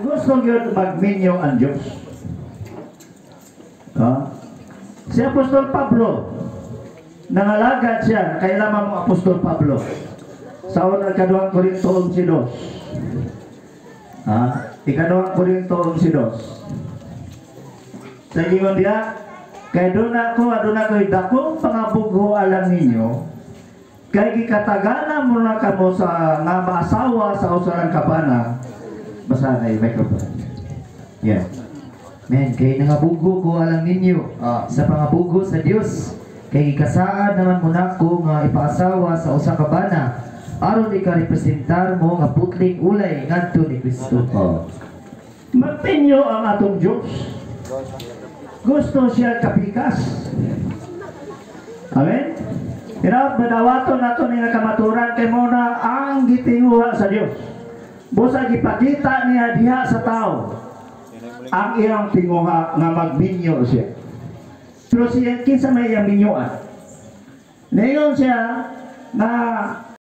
Gusto yun magminyo ang Diyos. Si Apostol Pablo, nangalagad siya, kailangan mo Apostol Pablo. Sa unang ikaduhang Korinto 11:2. Ikaduhang Korinto 11:2. Sa ingon dia, kay aduna ko dakong pangabugho alam ninyo, kay gikatagana mo na kamo sa nga maasawa sa usalang kabana. Basta na yung microphone. Yeah. Men, kay nangabugo ko alam ninyo sa pangabugo sa Dios. Kay gikasaan naman mo nako nga ipaasawa sa usa ka bana aron ika-representar mo nga putling ulay ngadto ni Kristo. Magpinyo ang atong Diyos. Gusto siya kapikas. Amen? Pero madawaton nato ni nga kamaturan kay mo na ang gitinguha sa Dios. Busa gipakita niya diha sa tao ang iyang tinguha nga magminyo siya. Pero siya kinsa may iyang minyoan. Ngayon siya na